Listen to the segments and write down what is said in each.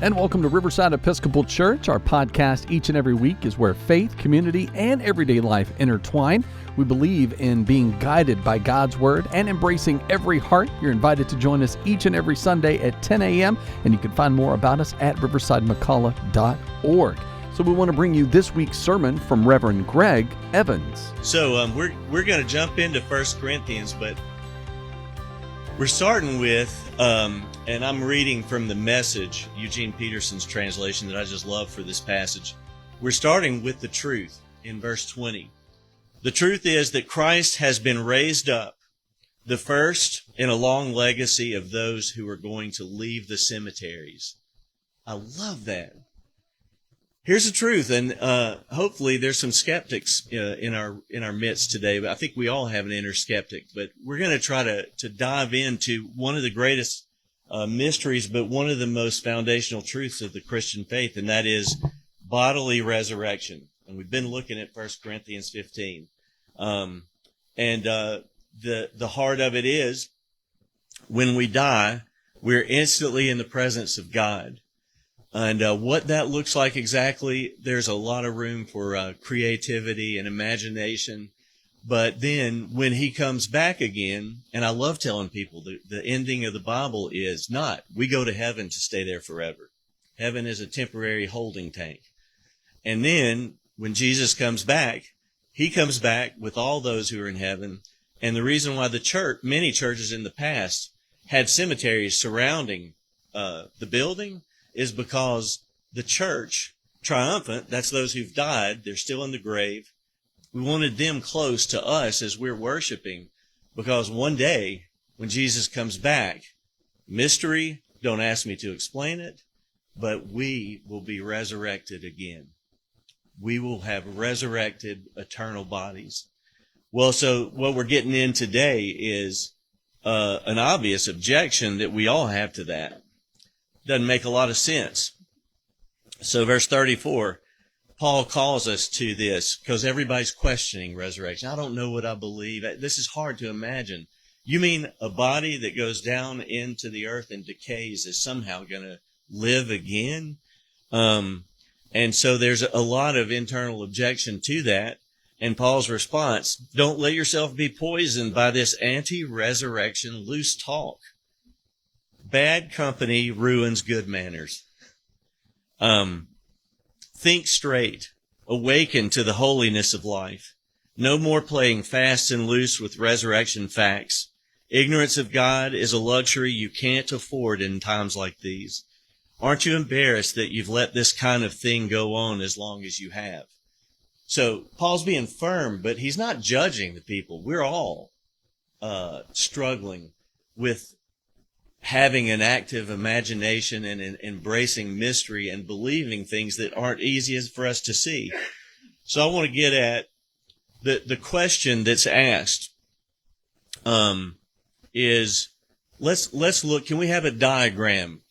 And welcome to Riverside Episcopal Church. Our podcast each and every week is where faith, community, and everyday life intertwine. We believe in being guided by God's Word and embracing every heart. You're invited to join us each and every Sunday at 10 a.m., and you can find more about us at riversidemcalla.org. So we want to bring you this week's sermon from Reverend Greg Evans. So we're going to jump into 1 Corinthians, but we're starting with, and I'm reading from the Message, Eugene Peterson's translation that I just love for this passage. We're starting with the truth in verse 20. The truth is that Christ has been raised up, the first in a long legacy of those who are going to leave the cemeteries. I love that. Here's the truth, and hopefully there's some skeptics in our midst today. But I think we all have an inner skeptic. But we're going to try to dive into one of the greatest mysteries, but one of the most foundational truths of the Christian faith, and that is bodily resurrection. And we've been looking at 1 Corinthians 15. The heart of it is, when we die, we're instantly in the presence of God. And what that looks like exactly, there's a lot of room for creativity and imagination. But then when he comes back again, and I love telling people the ending of the Bible is not, we go to heaven to stay there forever. Heaven is a temporary holding tank. And then when Jesus comes back, he comes back with all those who are in heaven. And the reason why many churches in the past had cemeteries surrounding the building is because the church, triumphant, that's those who've died, they're still in the grave. We wanted them close to us as we're worshiping, because one day when Jesus comes back, mystery, don't ask me to explain it, but we will be resurrected again. We will have resurrected eternal bodies. Well, so what we're getting in today is an obvious objection that we all have to that. Doesn't make a lot of sense. So verse 34, Paul calls us to this because everybody's questioning resurrection. I don't know what I believe. This is hard to imagine. You mean a body that goes down into the earth and decays is somehow going to live again? And so there's a lot of internal objection to that. And Paul's response, don't let yourself be poisoned by this anti-resurrection loose talk. Bad company ruins good manners. Think straight. Awaken to the holiness of life. No more playing fast and loose with resurrection facts. Ignorance of God is a luxury you can't afford in times like these. Aren't you embarrassed that you've let this kind of thing go on as long as you have? So Paul's being firm, but he's not judging the people. We're all struggling with having an active imagination and embracing mystery and believing things that aren't easy for us to see. So I want to get at the question that's asked is, let's look, can we have a diagram?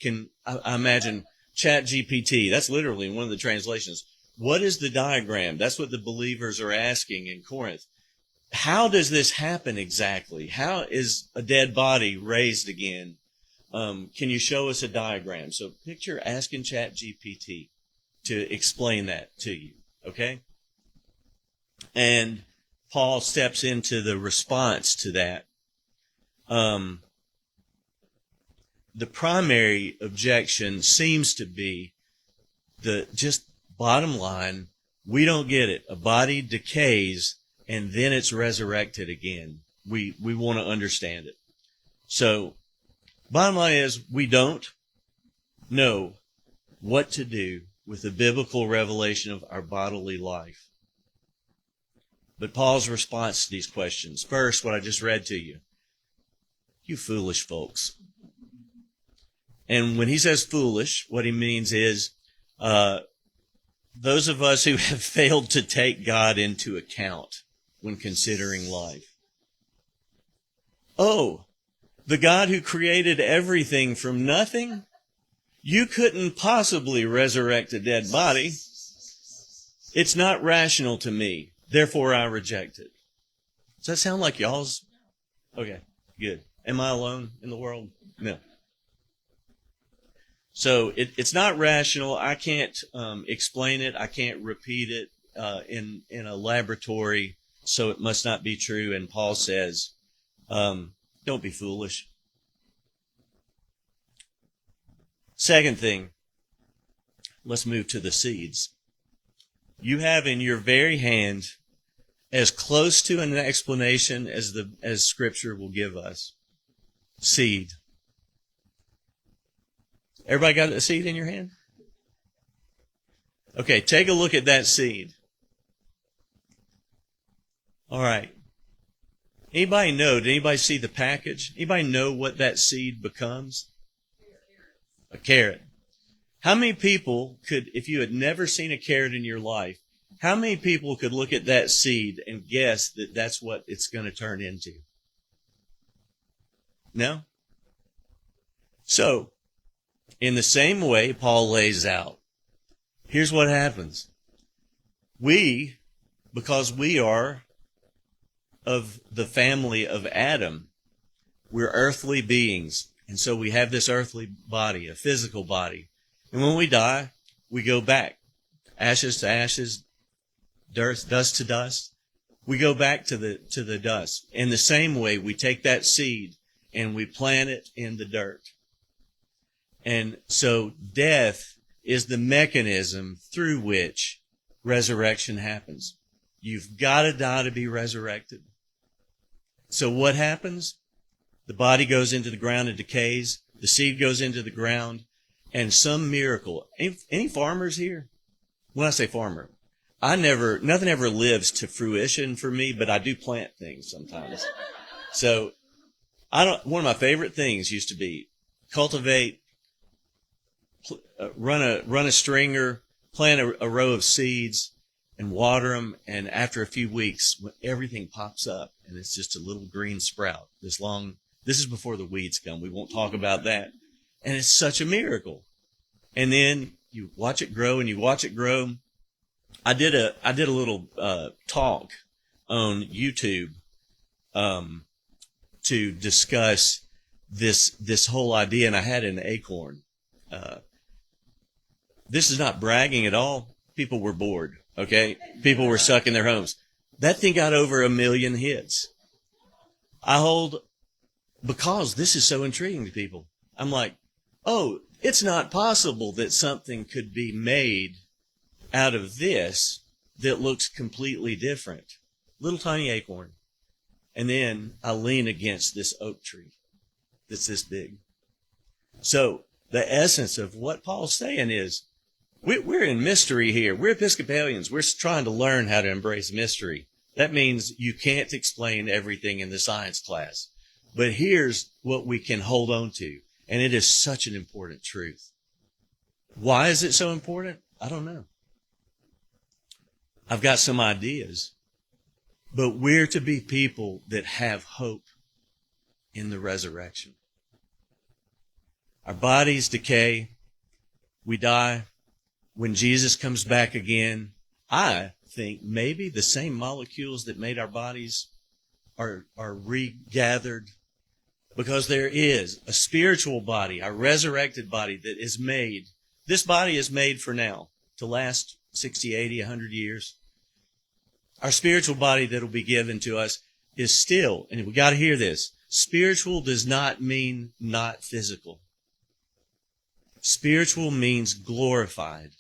I imagine ChatGPT, that's literally one of the translations. What is the diagram? That's what the believers are asking in Corinth. How does this happen exactly? How is a dead body raised again? Can you show us a diagram? So picture asking ChatGPT to explain that to you, okay? And Paul steps into the response to that. The primary objection seems to be just bottom line, we don't get it. A body decays and then it's resurrected again. We want to understand it. So bottom line is, we don't know what to do with the biblical revelation of our bodily life. But Paul's response to these questions, first, what I just read to you. You foolish folks. And when he says foolish, what he means is those of us who have failed to take God into account when considering life. Oh, the God who created everything from nothing? You couldn't possibly resurrect a dead body. It's not rational to me. Therefore, I reject it. Does that sound like y'all's? Okay, good. Am I alone in the world? No. So it's not rational. I can't explain it. I can't repeat it in a laboratory. So it must not be true. And Paul says, don't be foolish. Second thing, let's move to the seeds. You have in your very hand as close to an explanation as Scripture will give us. Seed. Everybody got a seed in your hand? Okay, take a look at that seed. All right. Anybody know? Did anybody see the package? Anybody know what that seed becomes? A carrot. How many people could, if you had never seen a carrot in your life, how many people could look at that seed and guess that that's what it's going to turn into? No? So, in the same way Paul lays out, here's what happens. We, because we are of the family of Adam, we're earthly beings. And so we have this earthly body, a physical body. And when we die, we go back. Ashes to ashes, dust to dust. We go back to the dust. In the same way, we take that seed and we plant it in the dirt. And so death is the mechanism through which resurrection happens. You've got to die to be resurrected. So what happens? The body goes into the ground and decays. The seed goes into the ground. And some miracle. Any farmers here? When I say farmer, nothing ever lives to fruition for me, but I do plant things sometimes. So one of my favorite things used to be cultivate, run a stringer, plant a row of seeds and water them. And after a few weeks, everything pops up and it's just a little green sprout this long. This is before the weeds come. We won't talk about that. And it's such a miracle. And then you watch it grow and you watch it grow. I did a little talk on YouTube to discuss this whole idea, and I had an acorn. This is not bragging at all. People were bored. Okay, people were stuck in their homes. That thing got over 1 million hits. Because this is so intriguing to people. I'm like, oh, it's not possible that something could be made out of this that looks completely different. Little tiny acorn. And then I lean against this oak tree that's this big. So the essence of what Paul's saying is, we're in mystery here. We're Episcopalians. We're trying to learn how to embrace mystery. That means you can't explain everything in the science class. But here's what we can hold on to. And it is such an important truth. Why is it so important? I don't know. I've got some ideas. But we're to be people that have hope in the resurrection. Our bodies decay. We die. When Jesus comes back again, I think maybe the same molecules that made our bodies are regathered, because there is a spiritual body, a resurrected body that is made. This body is made for now, to last 60, 80, 100 years. Our spiritual body that will be given to us is still, and we got to hear this, spiritual does not mean not physical. Spiritual means glorified.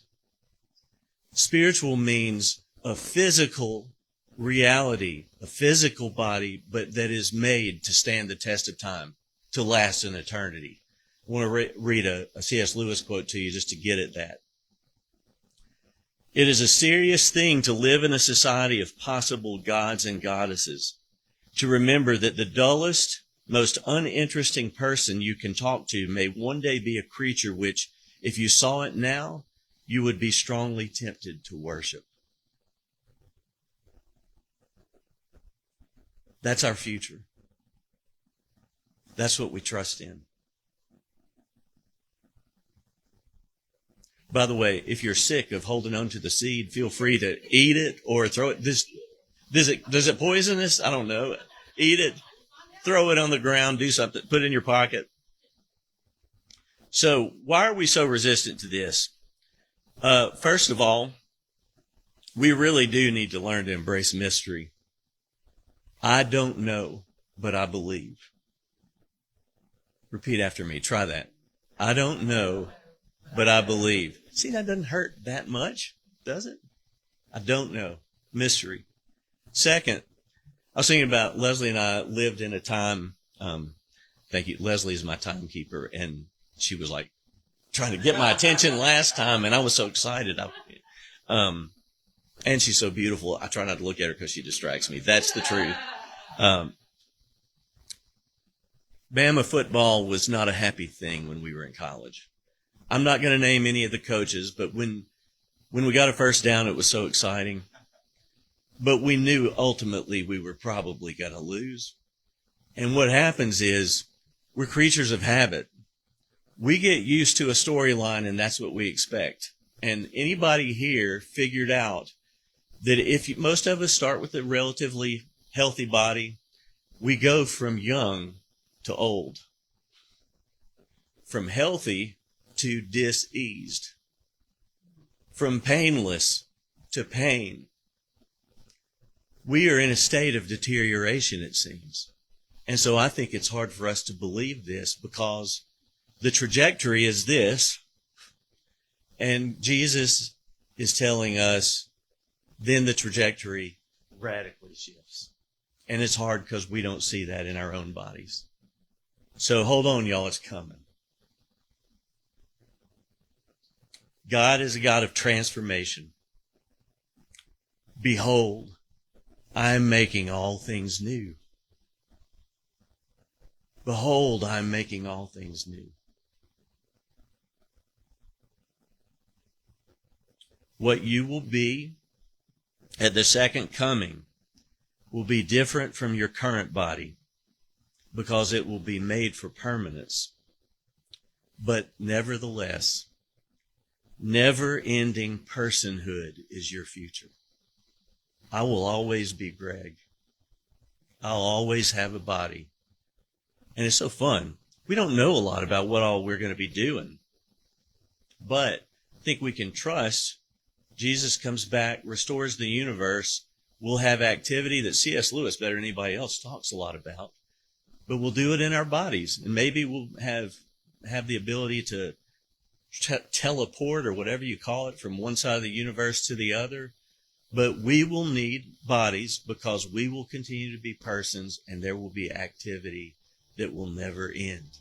Spiritual means a physical reality, a physical body, but that is made to stand the test of time, to last an eternity. I want to read a C.S. Lewis quote to you just to get at that. It is a serious thing to live in a society of possible gods and goddesses, to remember that the dullest, most uninteresting person you can talk to may one day be a creature which, if you saw it now, you would be strongly tempted to worship. That's our future. That's what we trust in. By the way, if you're sick of holding on to the seed, feel free to eat it or throw it. Does it poison us? I don't know. Eat it, throw it on the ground, do something, put it in your pocket. So why are we so resistant to this? First of all, we really do need to learn to embrace mystery. I don't know, but I believe. Repeat after me. Try that. I don't know, but I believe. See, that doesn't hurt that much, does it? I don't know. Mystery. Second, I was thinking about Leslie and I lived in a time, thank you, Leslie is my timekeeper, and she was like trying to get my attention last time, and I was so excited. And she's so beautiful. I try not to look at her because she distracts me. That's the truth. Bama football was not a happy thing when we were in college. I'm not going to name any of the coaches, but when we got a first down, it was so exciting. But we knew ultimately we were probably going to lose. And what happens is we're creatures of habit. We get used to a storyline, and that's what we expect. And anybody here figured out that if most of us start with a relatively healthy body, we go from young to old, from healthy to diseased, from painless to pain. We are in a state of deterioration, it seems. And so I think it's hard for us to believe this because the trajectory is this, and Jesus is telling us then the trajectory radically shifts. And it's hard because we don't see that in our own bodies. So hold on, y'all, it's coming. God is a God of transformation. Behold, I am making all things new. Behold, I am making all things new. What you will be at the second coming will be different from your current body because it will be made for permanence. But nevertheless, never-ending personhood is your future. I will always be Greg. I'll always have a body. And it's so fun. We don't know a lot about what all we're going to be doing. But I think we can trust Jesus comes back, restores the universe. We'll have activity that C.S. Lewis, better than anybody else, talks a lot about. But we'll do it in our bodies. And maybe we'll have the ability to teleport or whatever you call it from one side of the universe to the other. But we will need bodies because we will continue to be persons and there will be activity that will never end.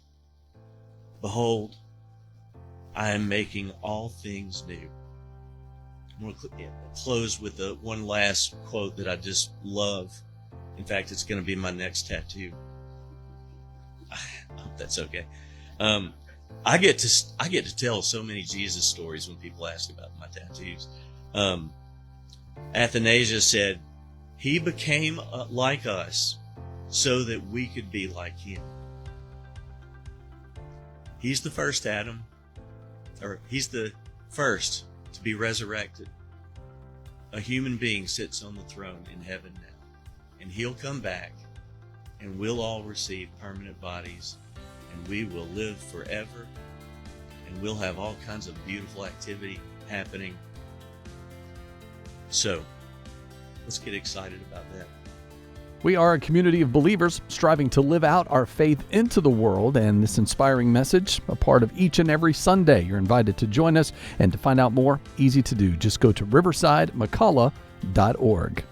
Behold, I am making all things new. I'm going to close with one last quote that I just love. In fact, it's going to be my next tattoo. I hope that's okay. I get to tell so many Jesus stories when people ask about my tattoos. Athanasius said, "He became like us so that we could be like him." He's the first Adam, or he's the first to be resurrected. A human being sits on the throne in heaven now, and he'll come back, and we'll all receive permanent bodies, and we will live forever, and we'll have all kinds of beautiful activity happening. So, let's get excited about that. We are a community of believers striving to live out our faith into the world, and this inspiring message, a part of each and every Sunday. You're invited to join us, and to find out more, easy to do. Just go to riversidemccullough.org.